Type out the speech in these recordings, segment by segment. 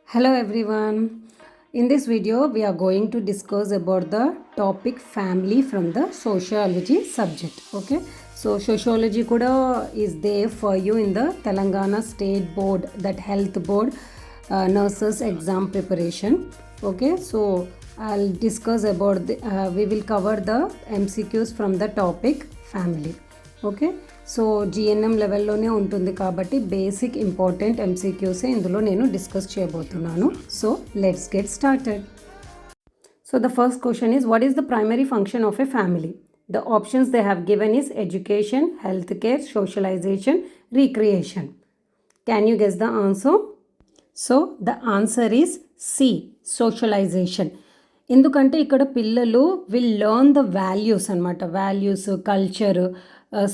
Hello everyone. In this video we are going to discuss about the topic family from the sociology subject. Okay. So sociology kuda is there for you in the Telangana State Board, that health board nurses exam preparation. Okay. So I'll discuss about we will cover the MCQs from the topic family. Okay so GNM లెవెల్లోనే ఉంటుంది కాబట్టి basic important ఎంసీక్యూసే ఇందులో నేను discuss చేయబోతున్నాను. So let's get started. So the first question is what is the primary function of a family? The options they have given is education, health care, socialization, recreation. Can you guess the answer? So the answer is C, socialization. ఎందుకంటే ఇక్కడ పిల్లలు will learn the values అనమాట. Values, culture,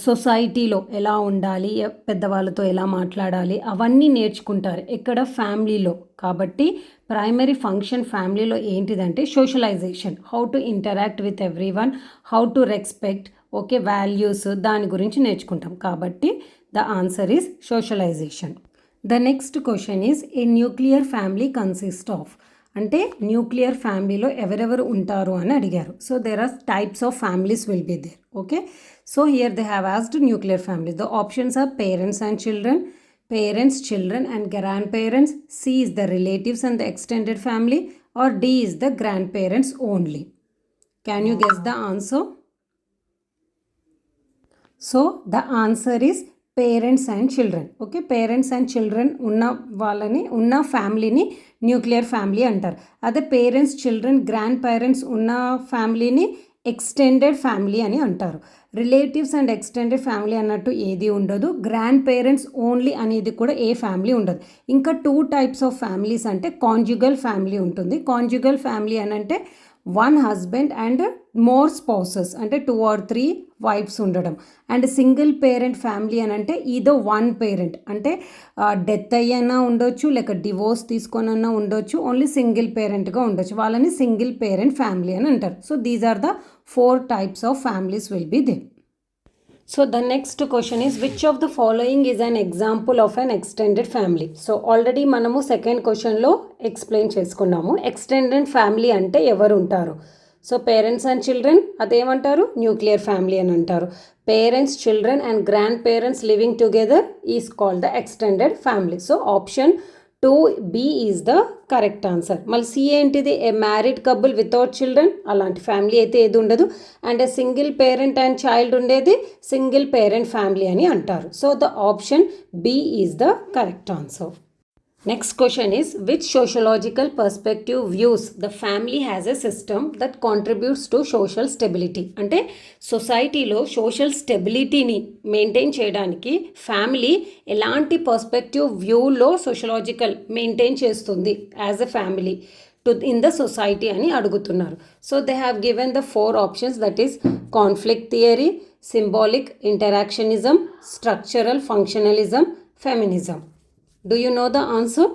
సొసైటీలో ఎలా ఉండాలి, పెద్దవాళ్ళతో ఎలా మాట్లాడాలి, అవన్నీ నేర్చుకుంటారు ఇక్కడ ఫ్యామిలీలో. కాబట్టి ప్రైమరీ ఫంక్షన్ ఫ్యామిలీలో ఏంటిదంటే socialization, how to interact with everyone, how to respect, okay, values, దాని గురించి నేర్చుకుంటాం. కాబట్టి the answer is socialization. The next question is a nuclear family consist of, అంటే న్యూక్లియర్ ఫ్యామిలీలో ఎవరెవరు ఉంటారు అని అడిగారు. So there are types of families will be there. Okay, so here they have asked nuclear families. The options are parents and children, parents, children and grandparents, C is the relatives and the extended family, or D is the grandparents only. Can you guess the answer? So the answer is parents and children. Okay, parents and children ఉన్న ఫ్యామిలీని nuclear family అంటారు. అదే parents, children, grand parents ఉన్న ఫ్యామిలీని extended family అని అంటారు. Relatives and extended family అన్నట్టు ఏది ఉండదు. గ్రాండ్ పేరెంట్స్ ఓన్లీ అనేది కూడా ఏ ఫ్యామిలీ ఉండదు. ఇంకా 2 టైప్స్ ఆఫ్ ఫ్యామిలీస్ అంటే కాంజుగల్ ఫ్యామిలీ ఉంటుంది. కాంజుగల్ ఫ్యామిలీ అని అంటే one husband and more spouses, అంటే 2 or 3 వైఫ్స్ ఉండడం. అండ్ సింగిల్ పేరెంట్ ఫ్యామిలీ అని అంటే ఈదో వన్ పేరెంట్, అంటే డెత్ అయ్యైనా ఉండొచ్చు, లేక డివోర్స్ తీసుకొనన్నా ఉండొచ్చు, ఓన్లీ సింగిల్ పేరెంట్గా ఉండొచ్చు. వాళ్ళని సింగిల్ పేరెంట్ ఫ్యామిలీ అని అంటారు. So these are the 4 types of families will be there. So the next question is which of the following is an example of an extended family? So already మనము second క్వశ్చన్లో explain చేసుకున్నాము. Extended family అంటే ఎవరు ఉంటారు? So parents and children అదేమంటారు? Nuclear family అని అంటారు. Parents, children and grand parents living together is called the extended family. So option 2B is the correct answer. మళ్ళీ సి ఏంటిది? ఏ మ్యారీడ్ కపుల్ వితౌట్ చిల్డ్రన్, అలాంటి family అయితే ఏది ఉండదు. And a single parent and child ఉండేది single parent family అని అంటారు. So the option B is the correct answer. Next question is which sociological perspective views the family has a system that contributes to social stability? అంటే సొసైటీలో social స్టెబిలిటీని maintain చేయడానికి family ఎలాంటి perspective వ్యూలో sociological maintain చేస్తుంది as a family to in the society అని అడుగుతున్నారు. So they have given the 4 options, that is conflict theory, symbolic interactionism, structural functionalism, feminism. Do you know the answer?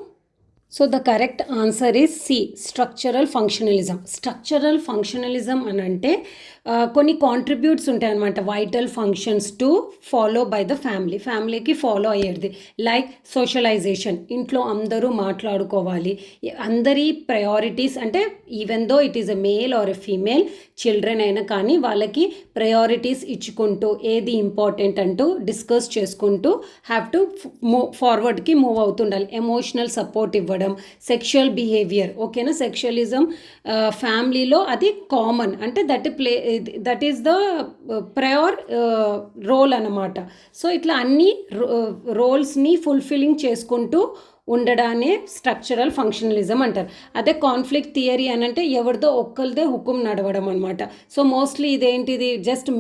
So the correct answer is C, structural functionalism. Structural functionalism అని అంటే కొన్ని contributes ఉంటాయి అన్నమాట, vital functions to follow by the ఫ్యామిలీకి follow అయ్యేది. Like socialisation, ఇంట్లో అందరూ మాట్లాడుకోవాలి, అందరి ప్రయారిటీస్, అంటే even though it is a male or a female children అయినా కానీ వాళ్ళకి ప్రయారిటీస్ ఇచ్చుకుంటూ ఏది ఇంపార్టెంట్ అంటూ డిస్కస్ చేసుకుంటూ హ్యావ్ టు ఫార్వర్డ్కి మూవ్ అవుతుండాలి. ఎమోషనల్ సపోర్ట్ ఇవ్వడం, సెక్షువల్ బిహేవియర్, ఓకేనా, సెక్షువలిజం ఫ్యామిలీలో అది కామన్, అంటే that is the prior role అన్నమాట. సో ఇట్లా అన్ని రోల్స్ని ఫుల్ఫిల్లింగ్ చేసుకుంటూ ఉండడానే స్ట్రక్చరల్ ఫంక్షనలిజం అంటారు. అదే కాన్ఫ్లిక్ట్ థియరీ అని అంటే ఎవరిదో ఒక్కరిదే హుకుం నడవడం అనమాట. సో మోస్ట్లీ ఇదేంటిది, just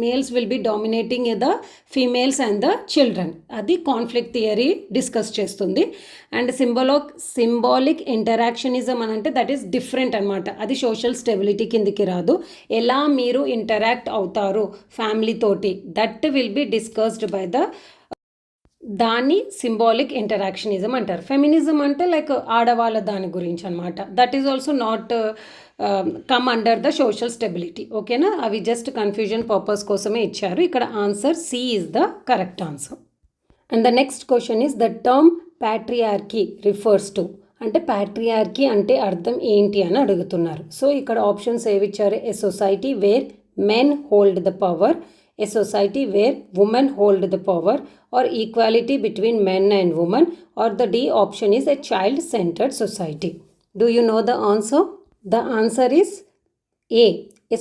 males will be dominating the females and the children. అది కాన్ఫ్లిక్ట్ థియరీ డిస్కస్ చేస్తుంది. అండ్ సింబాలిక్ ఇంటరాక్షనిజం అని అంటే దట్ ఈస్ డిఫరెంట్ అనమాట. అది సోషల్ స్టెబిలిటీ కిందికి రాదు. ఎలా మీరు ఇంటరాక్ట్ అవుతారు ఫ్యామిలీ తోటి, that will be discussed by the దాన్ని సింబాలిక్ ఇంటరాక్షనిజం అంటారు. ఫెమినిజం అంటే లైక్ ఆడవాళ్ళ దాని గురించి అనమాట. That is also not come under the social stability. ఓకేనా, అవి జస్ట్ కన్ఫ్యూజన్ పర్పస్ కోసమే ఇచ్చారు. ఇక్కడ answer C is the correct answer. And the next question is the term patriarchy refers to, అంటే ప్యాట్రియార్కీ అంటే అర్థం ఏంటి అని అడుగుతున్నారు. సో ఇక్కడ ఆప్షన్స్ ఏవి ఇచ్చారు? A society where men hold the power, a society where women hold the power, or equality between men and women, or the D option is a child centred society. Do you know the answer? The answer is a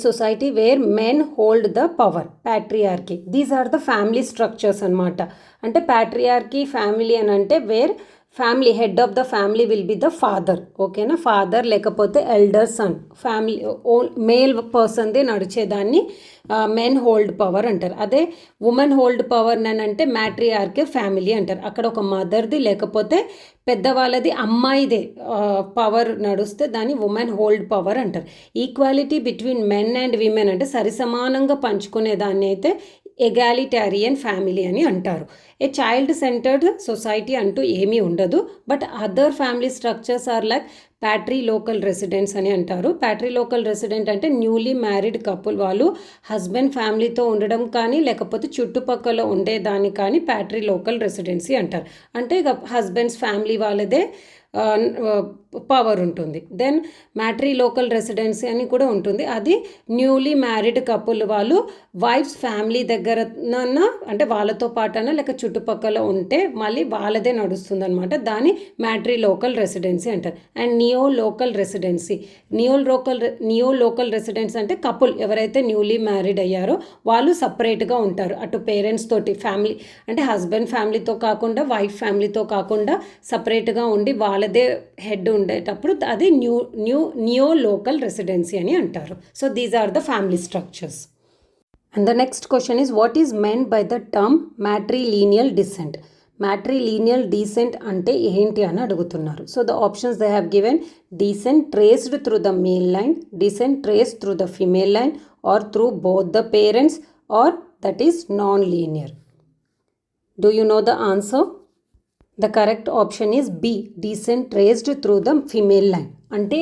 society where men hold the power, patriarchy. These are the family structures అనమాట. అంటే patriarchy family అని అంటే where family head of the family will be the father. ఓకేనా? Father లేకపోతే elder son, family male పర్సన్దే నడిచేదాన్ని men hold power అంటారు. అదే ఉమెన్ హోల్డ్ పవర్ అని అంటే మ్యాట్రియార్కీ ఫ్యామిలీ అంటారు. అక్కడ ఒక మదర్ది లేకపోతే పెద్దవాళ్ళది అమ్మాయిదే పవర్ నడుస్తే దాన్ని ఉమెన్ హోల్డ్ పవర్ అంటారు. Equality between men and women అంటే సరిసమానంగా పంచుకునే దాన్ని అయితే ఎగాలిటారియన్ ఫ్యామిలీ అని అంటారు. ఏ చైల్డ్ సెంటర్డ్ సొసైటీ అంటూ ఏమీ ఉండదు. But other family structures are like patrilocal residents అని అంటారు. ప్యాట్రీ లోకల్ రెసిడెంట్ అంటే న్యూలీ మ్యారీడ్ కపుల్ వాళ్ళు హస్బెండ్ ఫ్యామిలీతో ఉండడం కానీ లేకపోతే చుట్టుపక్కల ఉండేదాన్ని కానీ ప్యాట్రీ లోకల్ రెసిడెన్సీ అంటారు. అంటే హస్బెండ్స్ ఫ్యామిలీ వాళ్ళదే పవర్ ఉంటుంది. దెన్ మ్యాట్రీ లోకల్ రెసిడెన్సీ అని కూడా ఉంటుంది. అది న్యూలీ మ్యారీడ్ కపుల్ వాళ్ళు వైఫ్స్ ఫ్యామిలీ దగ్గరనన్నా అంటే వాళ్ళతో పాటనా లేక చుట్టుపక్కల ఉంటే మళ్ళీ వాళ్ళదే నడుస్తుంది అనమాట. దాన్ని మ్యాట్రీ లోకల్ రెసిడెన్సీ అంటారు. అండ్ నియో లోకల్ రెసిడెన్సీ అంటే కపుల్ ఎవరైతే న్యూలీ మ్యారీడ్ అయ్యారో వాళ్ళు సపరేట్గా ఉంటారు. అటు పేరెంట్స్ తోటి ఫ్యామిలీ అంటే హస్బెండ్ ఫ్యామిలీతో కాకుండా వైఫ్ ఫ్యామిలీతో కాకుండా సపరేట్గా ఉండి వాళ్ళదే హెడ్ ఉండేటప్పుడు అది నియో లోకల్ రెసిడెన్సీ అని అంటారు. So these are the family structures. And the next question is what is meant by the term matrilineal descent? Matrilineal descent అంటే ఏంటి అని అడుగుతున్నారు. So the options they have given descent traced through the male line, descent traced through the female line, or through both the parents, or that is non linear. Do you know the answer? The correct option is B, descent traced through the female line. అంటే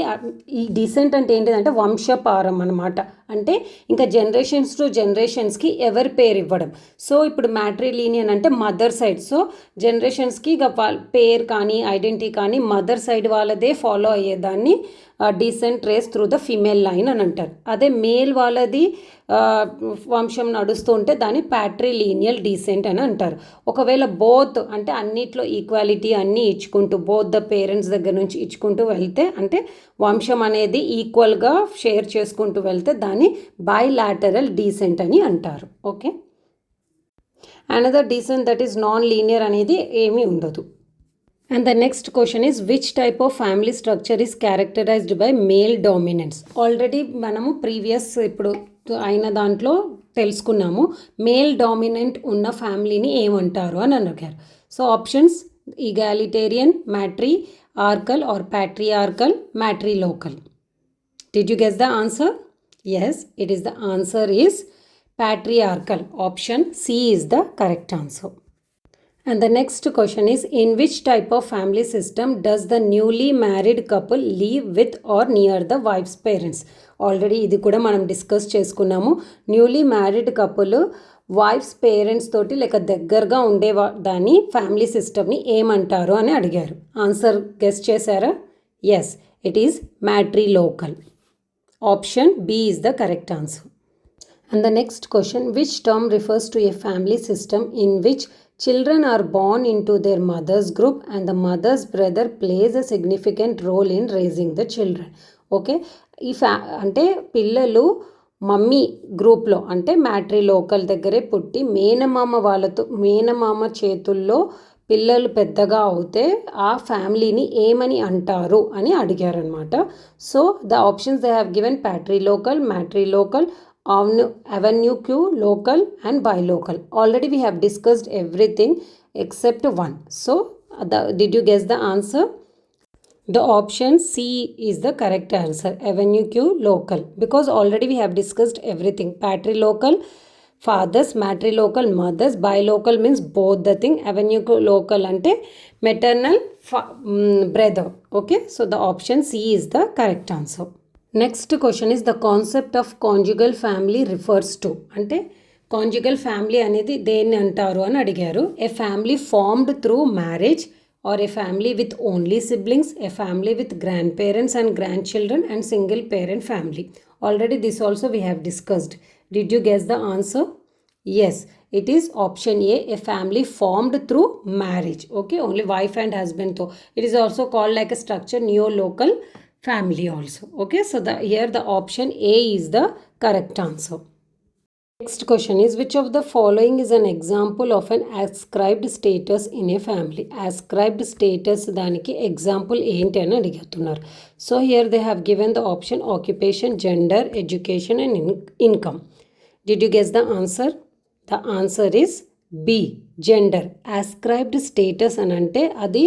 ఈ decent అంటే ఏంటిదంటే వంశపారం అనమాట. అంటే ఇంకా generations to జనరేషన్స్కి ఎవరి పేరు ఇవ్వడం. సో ఇప్పుడు మ్యాట్రిలీనియన్ అంటే మదర్ సైడ్. సో జనరేషన్స్కి ఇక పేరు కానీ ఐడెంటిటీ కానీ మదర్ సైడ్ వాళ్ళదే ఫాలో అయ్యేదాన్ని decent trace through the female line అని అంటారు. అదే మేల్ వాళ్ళది వంశం నడుస్తూ ఉంటే దాన్ని ప్యాట్రిలీనియల్ డీసెంట్ అని అంటారు. ఒకవేళ బోత్ అంటే అన్నిట్లో ఈక్వాలిటీ అన్నీ ఇచ్చుకుంటూ బోత్ ద పేరెంట్స్ దగ్గర నుంచి ఇచ్చుకుంటూ వెళ్తే అంటే వంశం అనేది ఈక్వల్గా షేర్ చేసుకుంటూ వెళ్తే దాన్ని బైలాటరల్ డీసెంట్ అని అంటారు. Okay. Another decent that is non linear అనేది ఏమీ ఉండదు. And the next question is which type of family structure is characterized by male dominance? Already మనము ప్రీవియస్ ఇప్పుడు అయిన దాంట్లో తెలుసుకున్నాము. మేల్ డామినెంట్ ఉన్న ఫ్యామిలీని ఏమంటారు అని అడిగారు. So options egalitarian, matriarchal or patriarchal, matrilocal. Did you guess the answer? Yes, it is the answer is patriarchal. Option C is the correct answer. And the next question is in which type of family system does the newly married couple live with or near the wife's parents? Already ఇది కూడా మనం discuss చేసుకున్నాము. Newly married couple wife's parents తోటి లేక దగ్గరగా ఉండే దాన్ని family సిస్టమ్ని ఏమంటారు అని అడిగారు. ఆన్సర్ గెస్ చేశారా? Yes, it is matrilocal. Option B is the correct answer. And the next question, which term refers to a family system in which children are born into their mother's group and the mother's brother plays a significant role in raising the children? Okay, ఈ అంటే పిల్లలు mummy గ్రూప్లో అంటే మ్యాట్రీ local దగ్గరే పుట్టి మేనమామ చేతుల్లో పిల్లలు పెద్దగా అవుతే ఆ ఫ్యామిలీని ఏమని అంటారు అని అడిగారనమాట. So the options they have given patrilocal, matrilocal, avenue Q, local and bilocal. Already we have discussed everything except one. So did you guess the answer? The option C is the correct answer, avenue Q, local, because already we have discussed everything. Patrilocal fathers, matrilocal mothers, bilocal means both the thing, avenue Q local ante maternal brother. Okay, so the option C is the correct answer. Next question is the concept of conjugal family refers to అంటే conjugal family అనేది దేన్ని అంటారు అని అడిగారు. A family formed through marriage or a family with only siblings, a family with grandparents and grandchildren, and single parent family. Already this also we have discussed. Did you guess the answer? Yes, it is option A, a family formed through marriage. Okay, only wife and husband. So it is also called like a structure neo-local family also. Okay, so here the option A is the correct answer. Next question is, which of the following is an example of an ascribed status in a family? Ascribed status దానికి example ఏంటి అని అడుగుతున్నారు. So here they have given the option occupation, gender, education and income. Did you guess the answer? The answer is B, gender. Ascribed status అని అంటే అది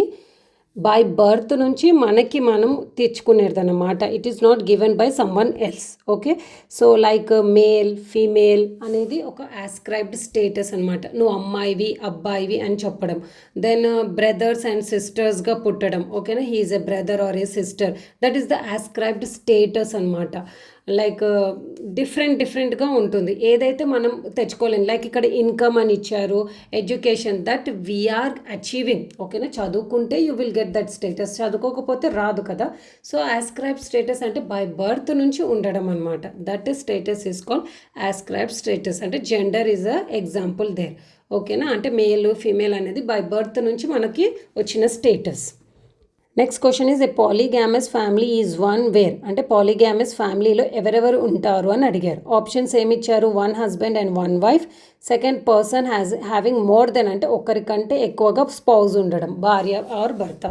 by birth నుంచి మనకి మనం తెచ్చుకునేది అన్నమాట. It is not given by someone else. Okay, so like male female అనేది ఒక ఆస్క్రైబ్డ్ status అనమాట. నువ్వు అమ్మాయివి అబ్బాయివి అని చెప్పడం. దెన్ బ్రదర్స్ అండ్ సిస్టర్స్గా పుట్టడం. ఓకేనా, he is a brother or a sister, that is the ascribed status అనమాట. లైక్ డిఫరెంట్గా ఉంటుంది. ఏదైతే మనం తెచ్చుకోలేము, లైక్ ఇక్కడ ఇన్కమ్ అని ఇచ్చారు, ఎడ్యుకేషన్, దట్ వీఆర్ అచీవింగ్. ఓకేనా, చదువుకుంటే you will get that status, చదువుకోకపోతే రాదు కదా. సో ఆస్క్రైబ్ స్టేటస్ అంటే బై బర్త్ నుంచి ఉండడం అనమాట. That status is called ascribe status. అంటే gender is a example there. ఓకేనా, అంటే మేల్ ఫీమేల్ అనేది బై బర్త్ నుంచి మనకి వచ్చిన status. Next question is, a polygamous family is one where. అంటే పాలీగామస్ ఫ్యామిలీలో ఎవరెవరు ఉంటారు అని అడిగారు. ఆప్షన్స్ ఏమి ఇచ్చారు? 1 husband and 1 wife. Second person having more than, అంటే ఒకరికంటే ఎక్కువగా స్పౌజ్ ఉండడం, భార్య ఆర్ భర్త.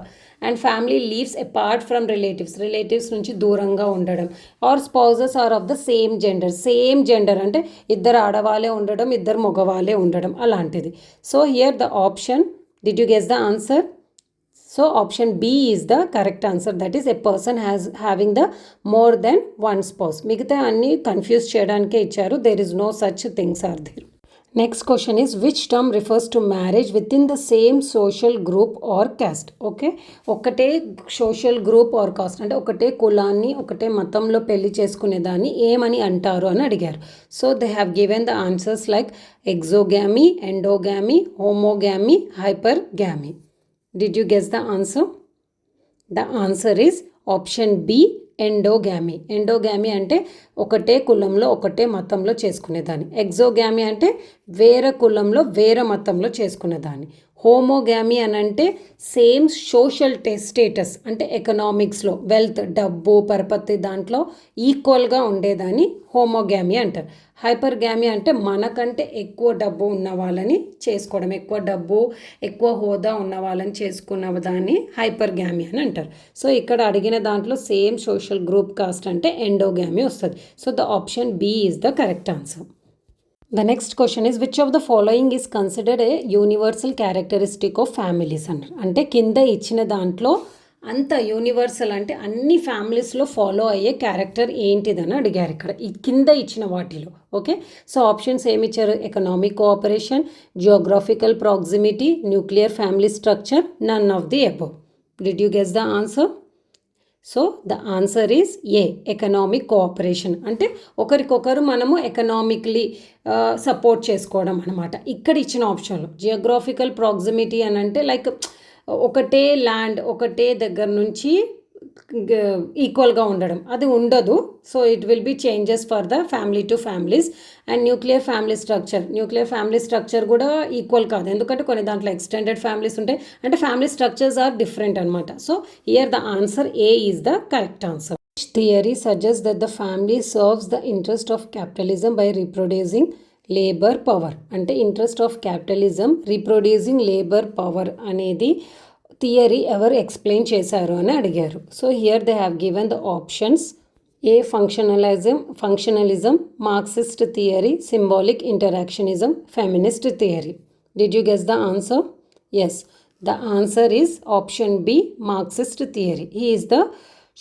And family lives apart from relatives నుంచి దూరంగా ఉండడం. Or spouses are of the same gender అంటే ఇద్దరు ఆడవాళ్ళే ఉండడం, ఇద్దరు మగవాళ్ళే ఉండడం అలాంటిది. So here the option, did you guess the answer? So option B is the correct answer. That is, a person having the more than one spouse. మిగతా అన్ని కన్ఫ్యూజ్ చేయడానికే ఇచ్చారు. There is no such things are there. Next question is, which term refers to marriage within the same social group or caste? Okay, ఒకటే social group are cost అంటే ఒకటే కులాన్ని ఒకటే మతంలో పెళ్లి చేసుకునేదాన్ని ఏమని అంటారు అని అడిగారు. So they have given the answers like exogamy, endogamy, homogamy, hypergamy. Did you guess the answer? The answer is option B, ఎండోగామీ. ఎండోగామీ అంటే ఒకటే కులంలో ఒకటే మతంలో చేసుకునేదాన్ని. ఎగ్జోగామీ అంటే వేరే కులంలో వేరే మతంలో చేసుకునేదాన్ని. హోమోగామీ అని అంటే సేమ్ సోషల్ స్టేటస్ అంటే ఎకనామిక్స్లో వెల్త్, డబ్బు, పరపతి దాంట్లో ఈక్వల్గా ఉండేదాన్ని హోమోగామీ అంటారు. హైపర్గామీ అంటే మనకంటే ఎక్కువ డబ్బు ఉన్న వాళ్ళని చేసుకోవడం, ఎక్కువ డబ్బు ఎక్కువ హోదా ఉన్న వాళ్ళని చేసుకున్న దాన్ని హైపర్గామీ అని అంటారు. సో ఇక్కడ అడిగిన దాంట్లో సేమ్ సోషల్ గ్రూప్ కాస్ట్ అంటే ఎండోగామీ వస్తుంది. So the option B is the correct answer. The next question is, which of the following is considered a universal characteristic of families? అంటే కింద ఇచ్చిన దాంట్లో అంత యూనివర్సల్ అంటే అన్ని ఫ్యామిలీస్లో ఫాలో అయ్యే క్యారెక్టర్ ఏంటిదని అడిగారు ఇక్కడ ఈ కింద ఇచ్చిన వాటిలో. ఓకే, సో ఆప్షన్స్ ఏమి ఇచ్చారు? Economic cooperation, geographical proximity, nuclear family structure, none of the above. Did you guess the answer? So the answer is A, economic cooperation. అంటే ఒకరికొకరు మనము ఎకనామిక్లీ సపోర్ట్ చేసుకోవడం అనమాట. ఇక్కడ ఇచ్చిన ఆప్షన్లో జియోగ్రాఫికల్ ప్రాక్సిమిటీ అని అంటే లైక్ ఒకటే ల్యాండ్ ఒకటే దగ్గర నుంచి ఈక్వల్గా ఉండడం అది ఉండదు. So it will be changes for the family to families. And nuclear family structure కూడా ఈక్వల్ కాదు, ఎందుకంటే కొన్ని దాంట్లో ఎక్స్టెండెడ్ ఫ్యామిలీస్ ఉంటాయి, అంటే ఫ్యామిలీ స్ట్రక్చర్స్ ఆర్ డిఫరెంట్ అనమాట. So here the answer A is the correct answer. Theory suggest that the family serves the interest of capitalism by reproducing labour power. అంటే interest of capitalism reproducing labour power అనేది theory ఎవరు explain చేశారు అని అడిగారు. So here they have given the options. A functionalism, Marxist theory, symbolic interactionism, feminist theory. Did you guess the answer? Yes, the answer is option B, Marxist theory. He is the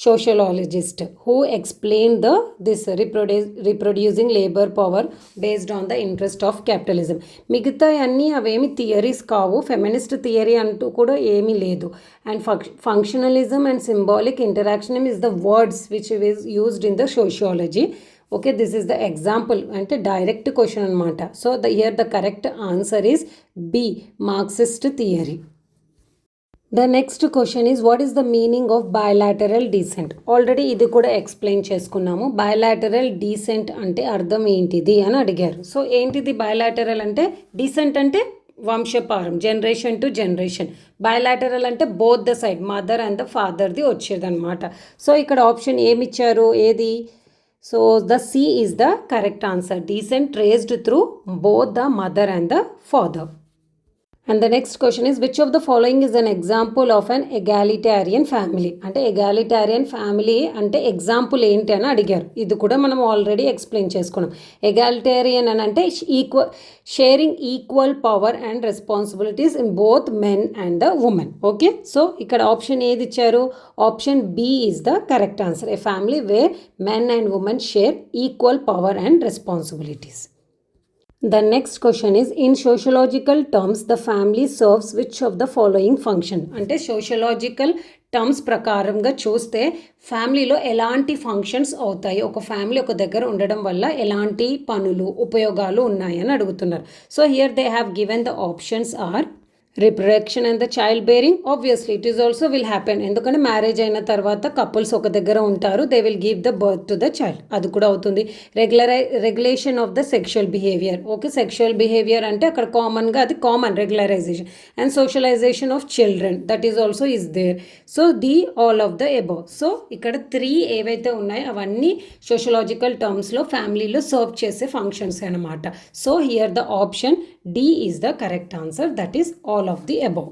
sociologist who explained this reproducing labor power based on the interest of capitalism. మిగతా అన్నీ అవేమి theories కావు, feminist theory అంటూ కూడా ఏమీ లేదు. And functionalism and symbolic interaction is the words which is used in the sociology. Okay, this is the example అంటే direct question అనమాట. So here the correct answer is B, Marxist theory. The next question is what is the meaning of bilateral descent? Already ఇది కూడా explain చేసుకున్నాము. bilateral descent అంటే అర్థం ఏంటిది అని అడిగారు. సో ఏంటిది bilateral అంటే? descent అంటే వంశపారం, జనరేషన్ టు జనరేషన్. బయలాటరల్ అంటే both the side, mother and the ఫాదర్ది వచ్చేదన్నమాట. సో ఇక్కడ ఆప్షన్ ఏమిచ్చారు, ఏది? So the C is the correct answer. Descent traced through both the mother and the father. And the next question is which of the following is an example of an egalitarian family? అంటే egalitarian family అంటే example ఏంటి అని అడిగారు. ఇది కూడా మనం already explain చేసుకున్నాం. egalitarian అని అంటే sharing equal power and responsibilities in both men and the women. Okay, so ఇక్కడ ఆప్షన్ ఏది ఇచ్చారు? Option B is the correct answer. A family where men and women share equal power and responsibilities. The next question is in sociological terms the family serves which of the following function? అంటే sociological terms ప్రకారంగా చూస్తే ఫ్యామిలీలో ఎలాంటి functions అవుతాయి, ఒక family ఒక దగ్గర ఉండడం వల్ల ఎలాంటి పనులు ఉపయోగాలు ఉన్నాయని అడుగుతున్నారు. So here they have given the options are reproduction and the child bearing. Obviously it is also will happen, ఎందుకంటే మ్యారేజ్ అయిన తర్వాత కపుల్స్ ఒక దగ్గర ఉంటారు, they will give the birth to the child, అది కూడా అవుతుంది. Regulation of the sexual behaviour. Okay, sexual behaviour అంటే అక్కడ కామన్గా అది common regularization. And socialization of children, that is also is there. So the all of the above. So ఇక్కడ 3 ఏవైతే ఉన్నాయో అవన్నీ సోషలాజికల్ టర్మ్స్లో ఫ్యామిలీలో సర్వ్ చేసే ఫంక్షన్స్ అనమాట. So here the option D is the correct answer, that is all of the above.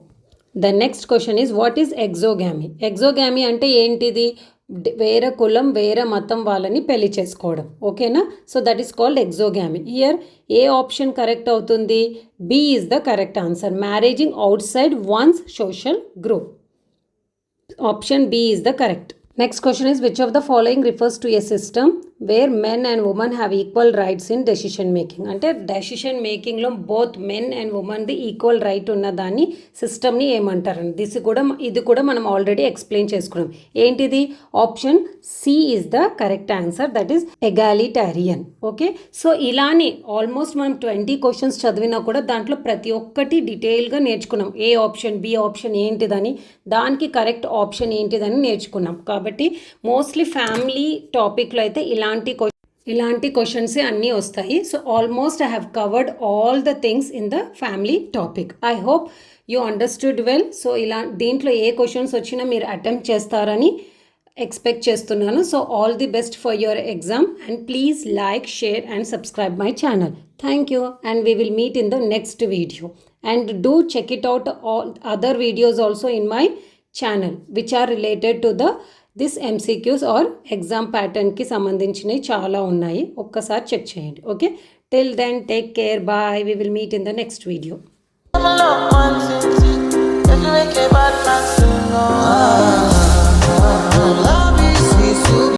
The next question is what is exogamy? Exogamy అంటే ఏంటిది? వేరే కులం వేరే మతం వాళ్ళని పెళ్లి చేసుకోవడం. ఓకేనా? So that is called exogamy. Here ఏ ఆప్షన్ కరెక్ట్ అవుతుంది? B is the correct answer. Marrying outside one's social group. Option B is the correct. Next question is which of the following refers to a system where men and women have equal rights in decision making? అంటే decision మేకింగ్లో both men and ఉమెన్ది equal right ఉన్న దాన్ని సిస్టమ్ని ఏమంటారండి? ఇది కూడా మనం ఆల్రెడీ ఎక్స్ప్లెయిన్ చేసుకున్నాం. ఏంటిది? Option C is the correct answer, that is egalitarian. Okay, so ఇలానే ఆల్మోస్ట్ మనం 20 క్వశ్చన్స్ చదివినా కూడా దాంట్లో ప్రతి ఒక్కటి డీటెయిల్గా నేర్చుకున్నాం. ఏ ఆప్షన్, బి ఆప్షన్ ఏంటిదని, దానికి కరెక్ట్ ఆప్షన్ ఏంటిదని నేర్చుకున్నాం. కాబట్టి మోస్ట్లీ ఫ్యామిలీ టాపిక్లో అయితే ఇలాంటి క్వశ్చన్సే అన్నీ వస్తాయి. So almost I have covered all the things in the family topic. I hope you understood well. So దీంట్లో ఏ క్వశ్చన్స్ వచ్చినా మీరు అటెంప్ట్ చేస్తారని ఎక్స్పెక్ట్ చేస్తున్నాను. So all the best for your exam and please like, share and subscribe my channel. Thank you and we will meet in the next video. And do check it out all other videos also in my channel which are related to this MCQs or exam pattern కి సంబంధించినవి చాలా ఉన్నాయి, ఒక్కసారి check చేయండి. Okay, till then take care, bye. We will meet in the next video. If you make a bad man sing, oh,